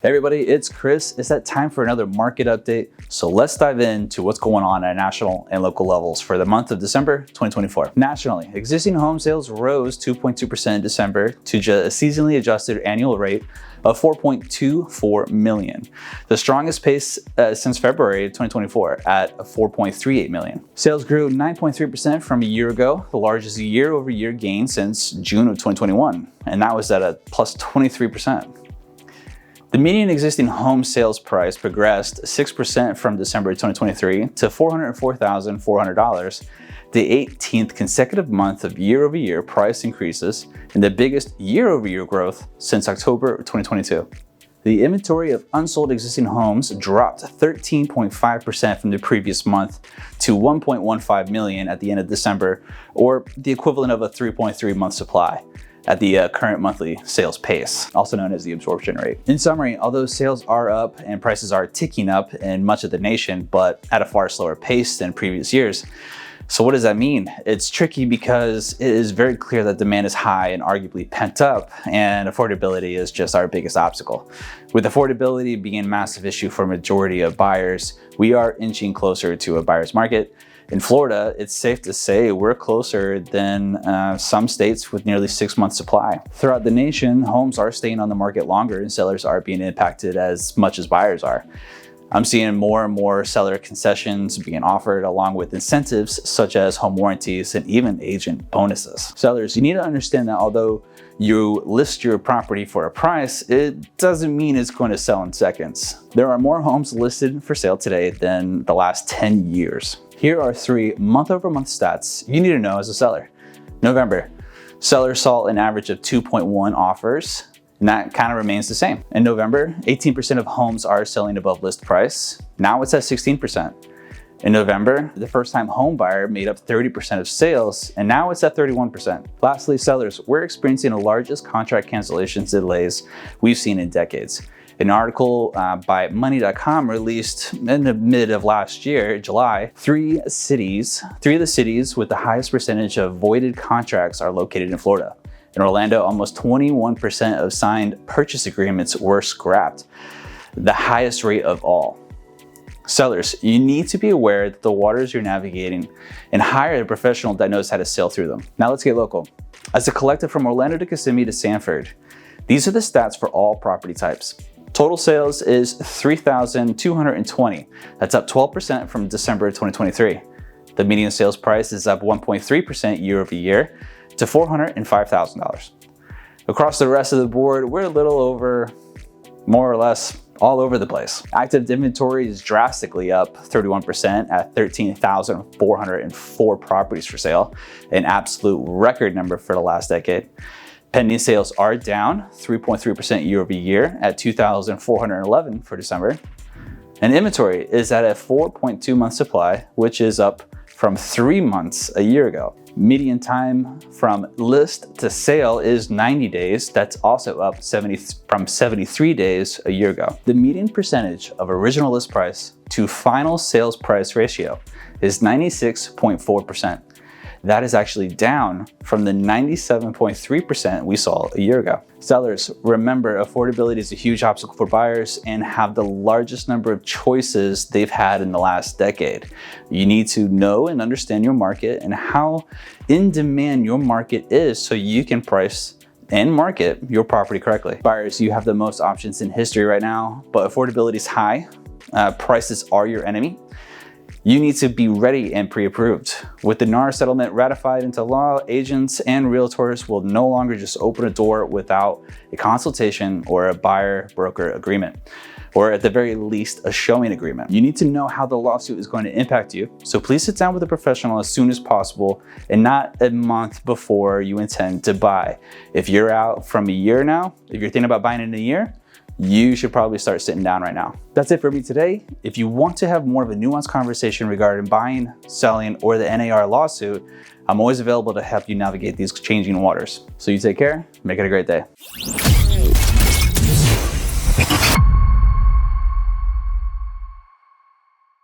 Hey everybody, it's Chris. It's that time for another market update. So let's dive into what's going on at national and local levels for the month of December 2024. Nationally, existing home sales rose 2.2% in December to a seasonally adjusted annual rate of 4.24 million, the strongest pace since February 2024 at 4.38 million. Sales grew 9.3% from a year ago, the largest year-over-year gain since June of 2021, and that was at a plus 23%. The median existing home sales price progressed 6% from December 2023 to $404,400, the 18th consecutive month of year-over-year price increases and the biggest year-over-year growth since October 2022. The inventory of unsold existing homes dropped 13.5% from the previous month to 1.15 million at the end of December, or the equivalent of a 3.3 month supply at the current monthly sales pace, also known as the absorption rate. In summary, although sales are up and prices are ticking up in much of the nation, but at a far slower pace than previous years. So what does that mean? It's tricky because it is very clear that demand is high and arguably pent up, and affordability is just our biggest obstacle. With affordability being a massive issue for a majority of buyers, we are inching closer to a buyer's market. In Florida, it's safe to say we're closer than some states with nearly 6 months supply. Throughout the nation, homes are staying on the market longer and sellers are being impacted as much as buyers are. I'm seeing more and more seller concessions being offered along with incentives such as home warranties and even agent bonuses. Sellers, you need to understand that although you list your property for a price, it doesn't mean it's going to sell in seconds. There are more homes listed for sale today than the last 10 years. Here are 3 month-over-month stats you need to know as a seller. November, sellers saw an average of 2.1 offers, and that kind of remains the same. In November, 18% of homes are selling above list price. Now it's at 16%. In November, the first-time home buyer made up 30% of sales, and now it's at 31%. Lastly, sellers, we're experiencing the largest contract cancellations delays we've seen in decades. An article by Money.com released in the mid of last year, July, three of the cities with the highest percentage of voided contracts are located in Florida. In Orlando, almost 21% of signed purchase agreements were scrapped, the highest rate of all. Sellers, you need to be aware that the waters you're navigating and hire a professional that knows how to sail through them. Now let's get local. As a collective from Orlando to Kissimmee to Sanford, these are the stats for all property types. Total sales is 3,220. That's up 12% from December 2023. The median sales price is up 1.3% year over year to $405,000. Across the rest of the board, we're a little over, more or less, all over the place. Active inventory is drastically up 31% at 13,404 properties for sale, an absolute record number for the last decade. Pending sales are down 3.3% year over year at 2,411 for December. And inventory is at a 4.2 month supply, which is up from 3 months a year ago. Median time from list to sale is 90 days. That's also up from 73 days a year ago. The median percentage of original list price to final sales price ratio is 96.4%. That is actually down from the 97.3% we saw a year ago. Sellers, remember, affordability is a huge obstacle for buyers and have the largest number of choices they've had in the last decade. You need to know and understand your market and how in demand your market is so you can price and market your property correctly. Buyers, you have the most options in history right now, but affordability is high. Prices are your enemy. You need to be ready and pre-approved. With the N.A.R settlement ratified into law, agents and realtors will no longer just open a door without a consultation or a buyer-broker agreement, or at the very least, a showing agreement. You need to know how the lawsuit is going to impact you, so please sit down with a professional as soon as possible and not a month before you intend to buy. If you're out from a year now, if you're thinking about buying in a year, you should probably start sitting down right now. That's it for me today. If you want to have more of a nuanced conversation regarding buying, selling, or the N.A.R lawsuit, I'm always available to help you navigate these changing waters. So you take care, make it a great day.